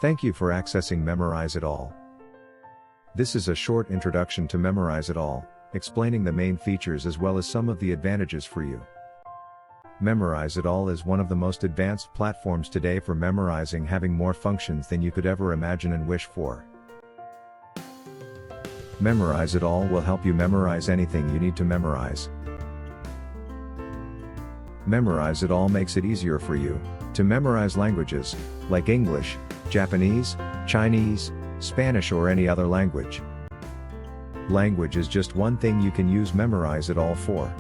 Thank you for accessing Memorizeitall. This is a short introduction to Memorizeitall, explaining the main features as well as some of the advantages for you. Memorizeitall is one of the most advanced platforms today for memorizing, having more functions than you could ever imagine and wish for. Memorizeitall will help you memorize anything you need to memorize. Memorizeitall makes it easier for you to memorize languages like English, Japanese, Chinese, Spanish, or any other language. Language is just one thing you can use Memorizeitall for.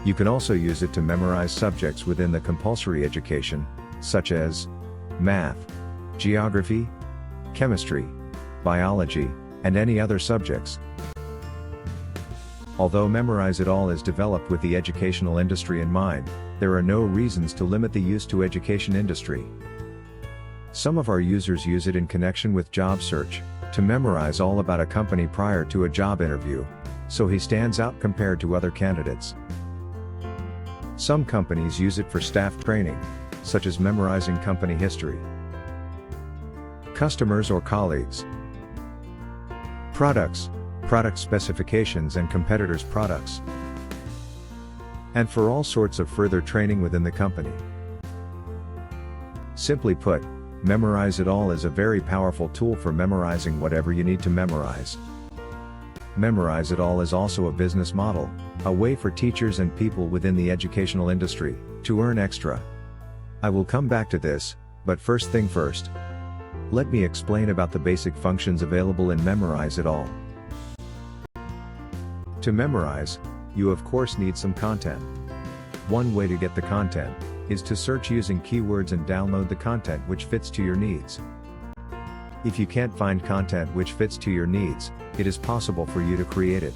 You can also use it to memorize subjects within the compulsory education, such as math, geography, chemistry, biology, and any other subjects. Although Memorizeitall is developed with the educational industry in mind, there are no reasons to limit the use to education industry. Some of our users use it in connection with job search, to memorize all about a company prior to a job interview, so he stands out compared to other candidates. Some companies use it for staff training, such as memorizing company history, customers or colleagues, products, product specifications and competitors' products, and for all sorts of further training within the company. Simply put, Memorizeitall is a very powerful tool for memorizing whatever you need to memorize. Memorizeitall is also a business model, a way for teachers and people within the educational industry to earn extra. I will come back to this, but first thing first. Let me explain about the basic functions available in Memorizeitall. To memorize, you of course need some content. One way to get the content is to search using keywords and download the content which fits to your needs. If you can't find content which fits to your needs, it is possible for you to create it.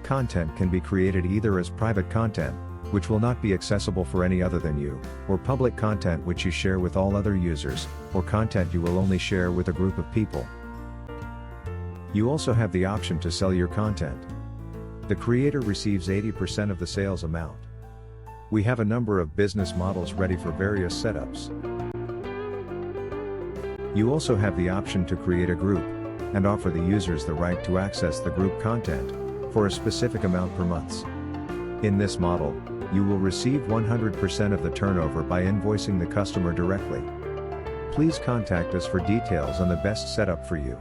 Content can be created either as private content, which will not be accessible for any other than you, or public content which you share with all other users, or content you will only share with a group of people. You also have the option to sell your content. The creator receives 80% of the sales amount. We have a number of business models ready for various setups. You also have the option to create a group, and offer the users the right to access the group content, for a specific amount per month. In this model, you will receive 100% of the turnover by invoicing the customer directly. Please contact us for details on the best setup for you.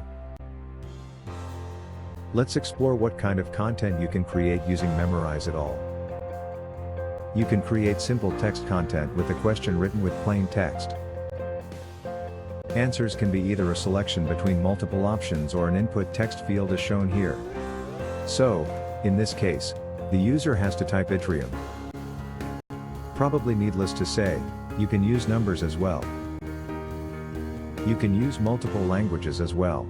Let's explore what kind of content you can create using Memorizeitall. You can create simple text content with the question written with plain text. Answers can be either a selection between multiple options or an input text field as shown here. So, in this case, the user has to type Yttrium. Probably needless to say, you can use numbers as well. You can use multiple languages as well.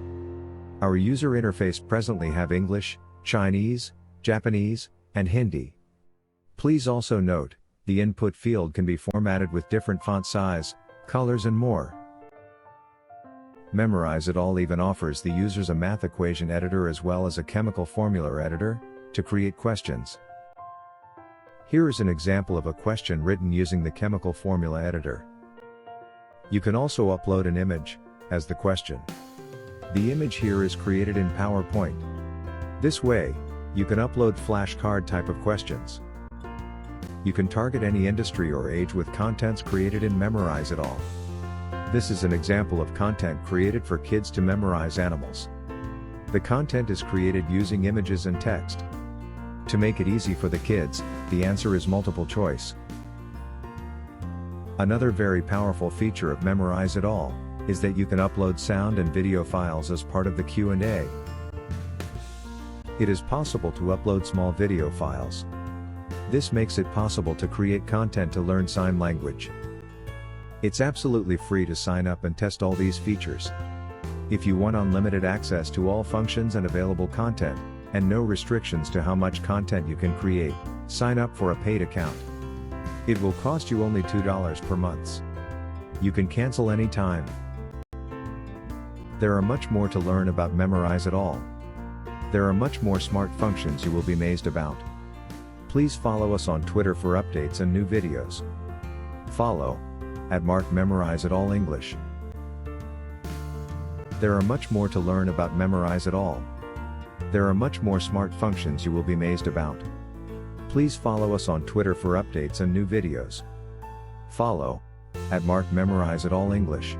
Our user interface presently have English, Chinese, Japanese, and Hindi. Please also note, the input field can be formatted with different font size, colors and more. Memorizeitall even offers the users a math equation editor as well as a chemical formula editor, to create questions. Here is an example of a question written using the chemical formula editor. You can also upload an image, as the question. The image here is created in PowerPoint. This way, you can upload flashcard type of questions. You can target any industry or age with contents created in Memorizeitall. This is an example of content created for kids to memorize animals. The content is created using images and text. To make it easy for the kids, the answer is multiple choice. Another very powerful feature of Memorizeitall is that you can upload sound and video files as part of the Q&A. It is possible to upload small video files. This makes it possible to create content to learn sign language. It's absolutely free to sign up and test all these features. If you want unlimited access to all functions and available content, and no restrictions to how much content you can create, sign up for a paid account. It will cost you only $2 per month. You can cancel anytime. There are much more to learn about Memorizeitall. There are much more smart functions you will be amazed about. Please follow us on Twitter for updates and new videos. Follow @Memorizeitall English. There are much more to learn about Memorizeitall. There are much more smart functions you will be amazed about. Please follow us on Twitter for updates and new videos. Follow @Memorizeitall English.